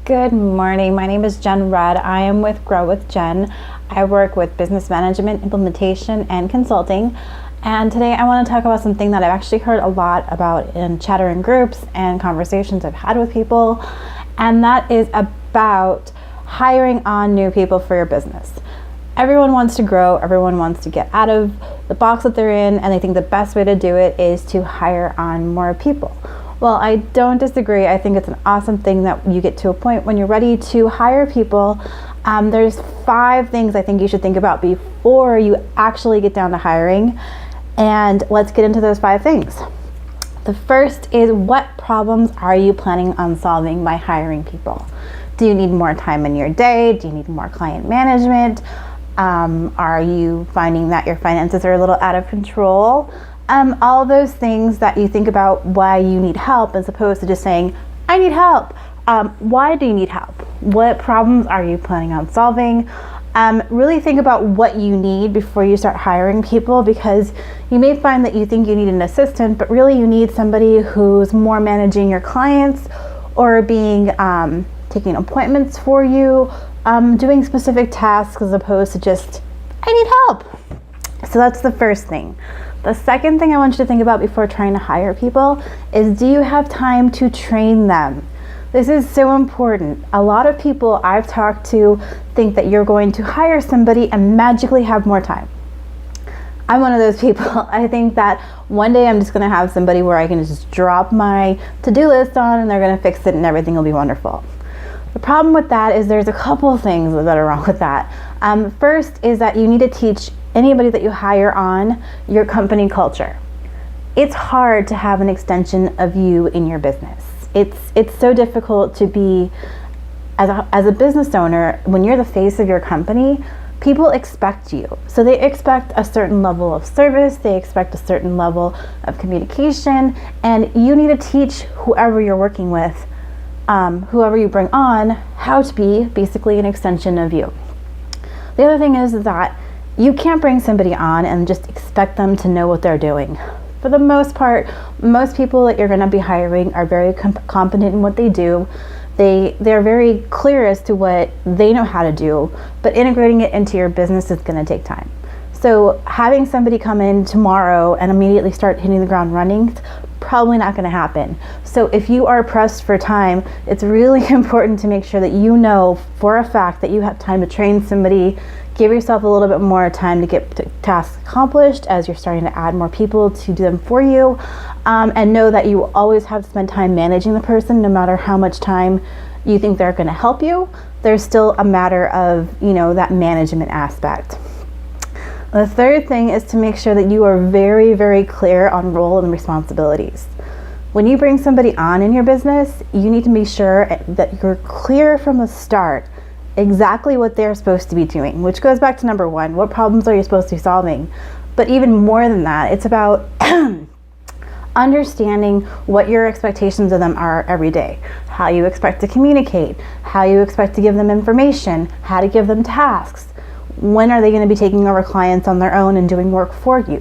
Good morning. My name is Jen Rudd. I am with Grow with Jen. I work with business management, implementation, and consulting. And today I want to talk about something that I've actually heard a lot about in chatter in groups and conversations I've had with people. And that is about hiring on new people for your business. Everyone wants to grow. Everyone wants to get out of the box that they're in. And I think the best way to do it is to hire on more people. Well, I don't disagree. I think it's an awesome thing that you get to a point when you're ready to hire people. There's 5 things I think you should think about before you actually get down to hiring. And let's get into those 5 things. The first is, what problems are you planning on solving by hiring people? Do you need more time in your day? Do you need more client management? Are you finding that your finances are a little out of control? All those things that you think about why you need help, as opposed to just saying, I need help. Why do you need help? What problems are you planning on solving? Really think about what you need before you start hiring people, because you may find that you think you need an assistant, but really you need somebody who's more managing your clients or being taking appointments for you, doing specific tasks as opposed to just, I need help. So that's the first thing. The second thing I want you to think about before trying to hire people is, do you have time to train them? This is so important. A lot of people I've talked to think that you're going to hire somebody and magically have more time. I'm one of those people. I think that one day I'm just going to have somebody where I can just drop my to-do list on and they're going to fix it and everything will be wonderful. The problem with that is there's a couple things that are wrong with that. First is that you need to teach anybody that you hire on your company culture. It's hard to have an extension of you in your business. It's so difficult to be, as a business owner, when you're the face of your company, people expect you. So they expect a certain level of service, they expect a certain level of communication, and you need to teach whoever you're working with, whoever you bring on, how to be basically an extension of you. The other thing is that you can't bring somebody on and just expect them to know what they're doing. For the most part, most people that you're going to be hiring are very competent in what they do. They're very clear as to what they know how to do, but integrating it into your business is going to take time. So having somebody come in tomorrow and immediately start hitting the ground running, probably not going to happen. So if you are pressed for time, it's really important to make sure that you know for a fact that you have time to train somebody. Give yourself a little bit more time to get tasks accomplished as you're starting to add more people to do them for you, and know that you will always have to spend time managing the person. No matter how much time you think they're going to help you, there's still a matter of, that management aspect. The third thing is to make sure that you are very, very clear on role and responsibilities. When you bring somebody on in your business, you need to be sure that you're clear from the start exactly what they're supposed to be doing, which goes back to number 1, what problems are you supposed to be solving? But even more than that, it's about understanding what your expectations of them are every day, how you expect to communicate, how you expect to give them information, how to give them tasks. When are they going to be taking over clients on their own and doing work for you?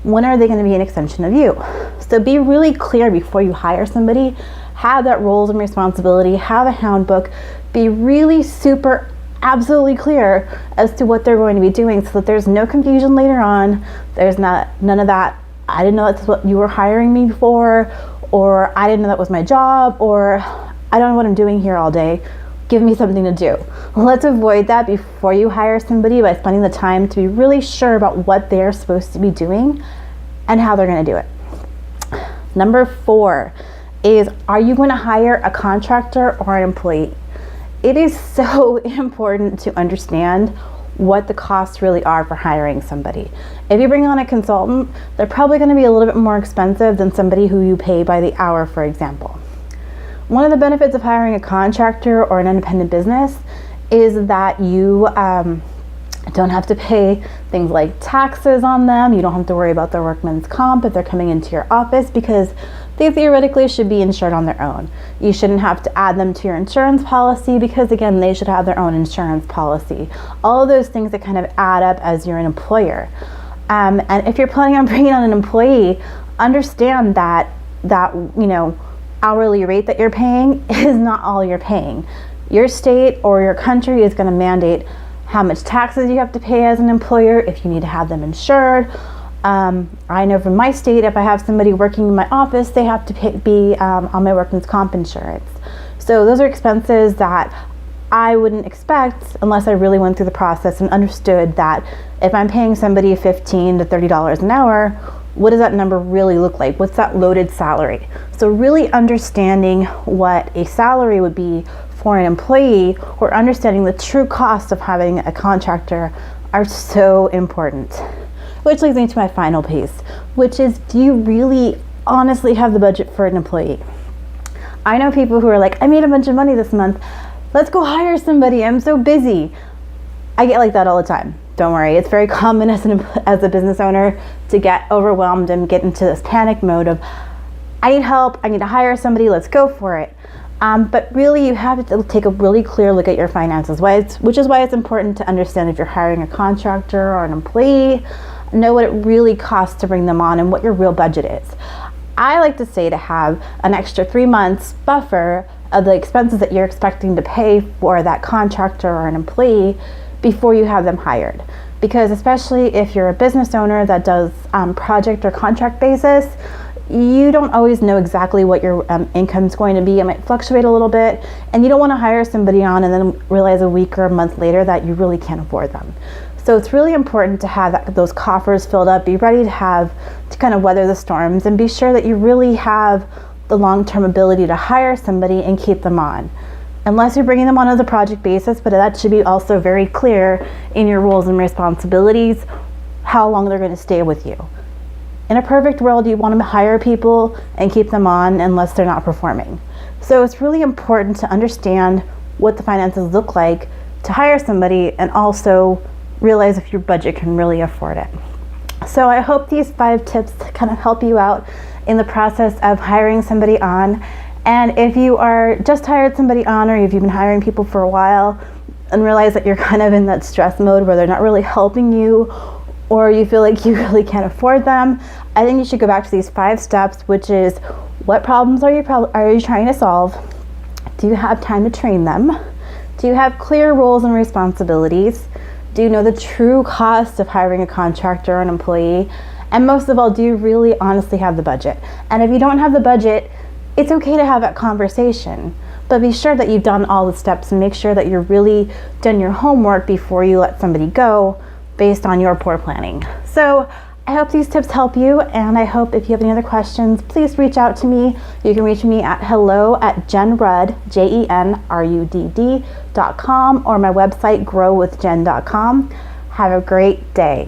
When are they going to be an extension of you? So be really clear before you hire somebody. Have that roles and responsibility, have a handbook, be really super absolutely clear as to what they're going to be doing so that there's no confusion later on. There's none of that, I didn't know that's what you were hiring me for, or I didn't know that was my job, or I don't know what I'm doing here all day. Give me something to do. Let's avoid that before you hire somebody by spending the time to be really sure about what they're supposed to be doing and how they're going to do it. Number 4 is, are you going to hire a contractor or an employee? It is so important to understand what the costs really are for hiring somebody. If you bring on a consultant, they're probably going to be a little bit more expensive than somebody who you pay by the hour, for example. One of the benefits of hiring a contractor or an independent business is that you don't have to pay things like taxes on them. You don't have to worry about their workman's comp if they're coming into your office, because they theoretically should be insured on their own. You shouldn't have to add them to your insurance policy because, again, they should have their own insurance policy. All of those things that kind of add up as you're an employer. And if you're planning on bringing on an employee, understand that hourly rate that you're paying is not all you're paying. Your state or your country is going to mandate how much taxes you have to pay as an employer, if you need to have them insured. I know from my state, if I have somebody working in my office, they have to be on my workman's comp insurance. So those are expenses that I wouldn't expect unless I really went through the process and understood that if I'm paying somebody $15 to $30 an hour, what does that number really look like? What's that loaded salary? So really understanding what a salary would be for an employee, or understanding the true cost of having a contractor, are so important. Which leads me to my final piece, which is, do you really honestly have the budget for an employee? I know people who are like, I made a bunch of money this month, let's go hire somebody, I'm so busy. I get like that all the time. Don't worry, it's very common as a business owner to get overwhelmed and get into this panic mode of, I need help, I need to hire somebody, let's go for it. But really, you have to take a really clear look at your finances, which is why it's important to understand if you're hiring a contractor or an employee, know what it really costs to bring them on and what your real budget is. I like to say to have an extra 3 months buffer of the expenses that you're expecting to pay for that contractor or an employee before you have them hired. Because especially if you're a business owner that does project or contract basis, you don't always know exactly what your income's going to be. It might fluctuate a little bit, and you don't want to hire somebody on and then realize a week or a month later that you really can't afford them. So it's really important to have those coffers filled up, be ready to kind of weather the storms, and be sure that you really have the long-term ability to hire somebody and keep them on. Unless you're bringing them on as a project basis, but that should be also very clear in your roles and responsibilities, how long they're going to stay with you. In a perfect world, you want to hire people and keep them on unless they're not performing. So it's really important to understand what the finances look like to hire somebody, and also realize if your budget can really afford it. So I hope these 5 tips kind of help you out in the process of hiring somebody on. And if you are just hired somebody on, or if you've been hiring people for a while and realize that you're kind of in that stress mode where they're not really helping you, or you feel like you really can't afford them, I think you should go back to these 5 steps, which is, what problems are you trying to solve? Do you have time to train them? Do you have clear roles and responsibilities? Do you know the true cost of hiring a contractor or an employee? And most of all, do you really honestly have the budget? And if you don't have the budget, it's okay to have that conversation, but be sure that you've done all the steps and make sure that you're really done your homework before you let somebody go based on your poor planning. So I hope these tips help you, and I hope if you have any other questions, please reach out to me. You can reach me at hello@jenrudd, JENRUDD.com, or my website, growwithjen.com. Have a great day.